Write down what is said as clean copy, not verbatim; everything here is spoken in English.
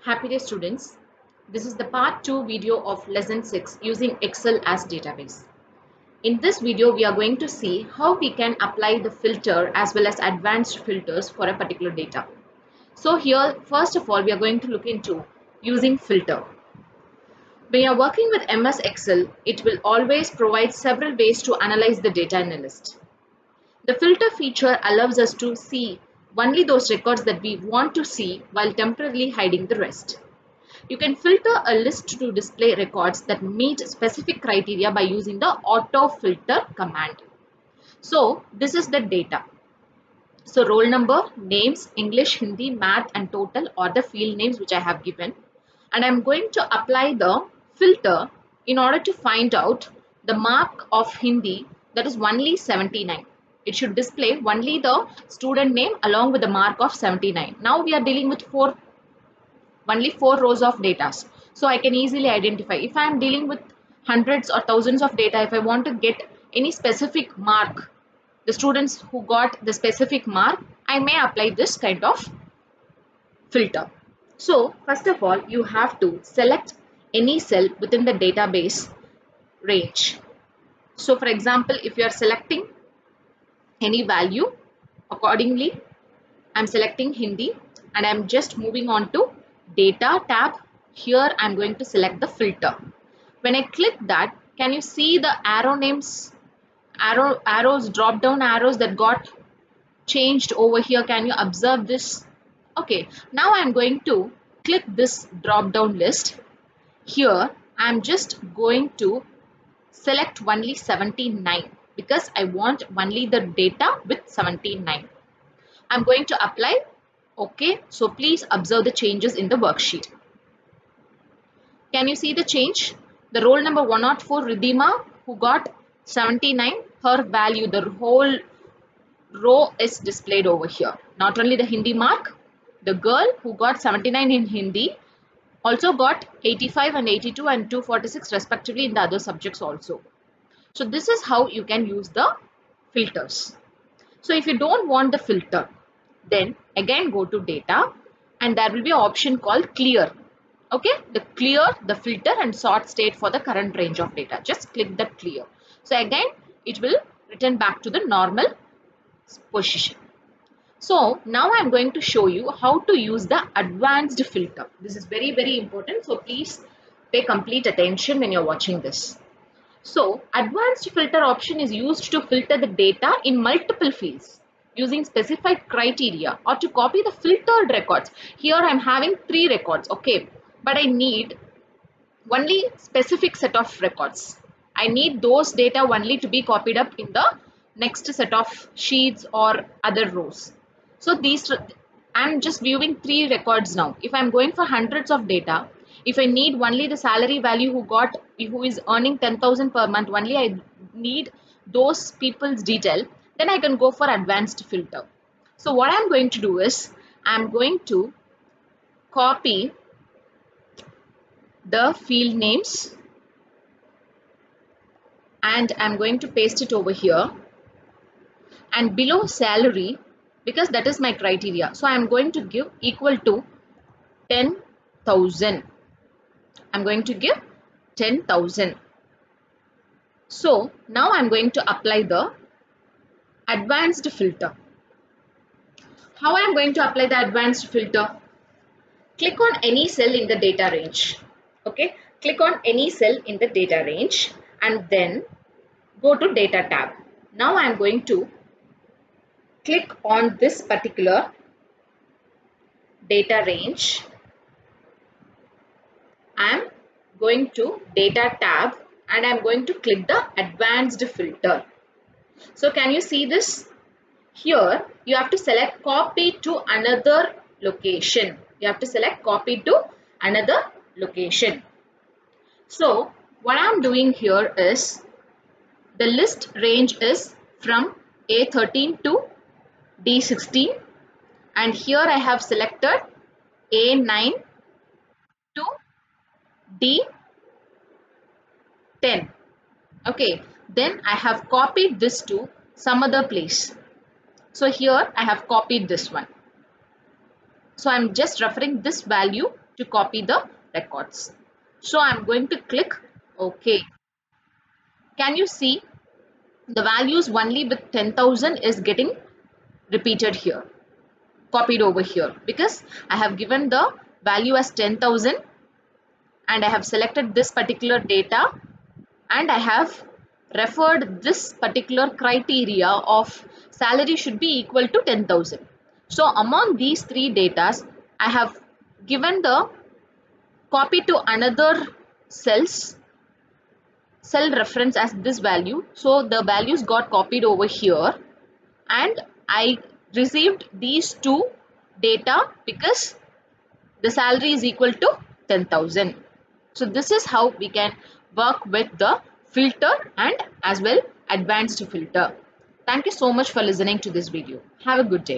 Happy day students. This is the part 2 video of lesson 6 using Excel as database. In this video we are going to see how we can apply the filter as well as advanced filters for a particular data. So here first of all we are going to look into using filter. When you are working with MS Excel, it will always provide several ways to analyze the data in a list. The filter feature allows us to see only those records that we want to see while temporarily hiding the rest. You can filter a list to display records that meet specific criteria by using the auto filter command. So this is the data. So roll number, names, English, Hindi, math and total are the field names which I have given. And I'm going to apply the filter in order to find out the mark of Hindi, that is only 79. It should display only the student name along with the mark of 79. Now we are dealing with only 4 rows of data. So I can easily identify. If I am dealing with hundreds or thousands of data, if I want to get any specific mark, the students who got the specific mark, I may apply this kind of filter. So first of all, you have to select any cell within the database range. So for example, if you are selecting any value, accordingly, I'm selecting Hindi and I'm just moving on to data tab. Here I'm going to select the filter. When I click that, can you see the arrow names, arrows, drop down arrows that got changed over here? Can you observe this? Okay, now I'm going to click this drop down list. Here I'm just going to select only 79 because I want only the data with 79. I'm going to apply. Okay, so please observe the changes in the worksheet. Can you see the change? The roll number 104 Ridhima, who got 79, her value, the whole row is displayed over here. Not only the Hindi mark, the girl who got 79 in Hindi also got 85 and 82 and 246 respectively in the other subjects also. So this is how you can use the filters. So if you don't want the filter, then again go to data and there will be an option called clear. Okay, the clear, the filter and sort state for the current range of data. Just click that clear. So again, it will return back to the normal position. So now I'm going to show you how to use the advanced filter. This is very, very important. So please pay complete attention when you're watching this. So advanced filter option is used to filter the data in multiple fields using specified criteria or to copy the filtered records. Here I'm having 3 records, okay, but I need only specific set of records. I need those data only to be copied up in the next set of sheets or other rows. So these, I'm just viewing 3 records now. If I'm going for hundreds of data, if I need only the salary value who is earning 10,000 per month, only I need those people's detail, then I can go for advanced filter. So what I'm going to do is, I'm going to copy the field names and I'm going to paste it over here, and below salary, because that is my criteria, so I'm going to give equal to 10,000. I'm going to give 10,000. So now I'm going to apply the advanced filter. How I'm going to apply the advanced filter? Click on any cell in the data range. Okay, click on any cell in the data range and then go to data tab. Now I'm going to click on this particular data range. I'm going to data tab and I'm going to click the advanced filter. So can you see this? Here you have to select copy to another location. You have to select copy to another location. So what I'm doing here is, the list range is from A13 to D16 and here I have selected A9 to D10. Okay, then I have copied this to some other place. So here I have copied this one. So I'm just referring this value to copy the records. So I'm going to click OK. Can you see the values only with 10,000 is getting repeated here, copied over here, because I have given the value as 10,000 and I have selected this particular data and I have referred this particular criteria of salary should be equal to 10,000. So among these three datas, I have given the copy to another cell reference as this value. So the values got copied over here and I received these two data because the salary is equal to 10,000. So this is how we can work with the filter and as well advanced filter. Thank you so much for listening to this video. Have a good day.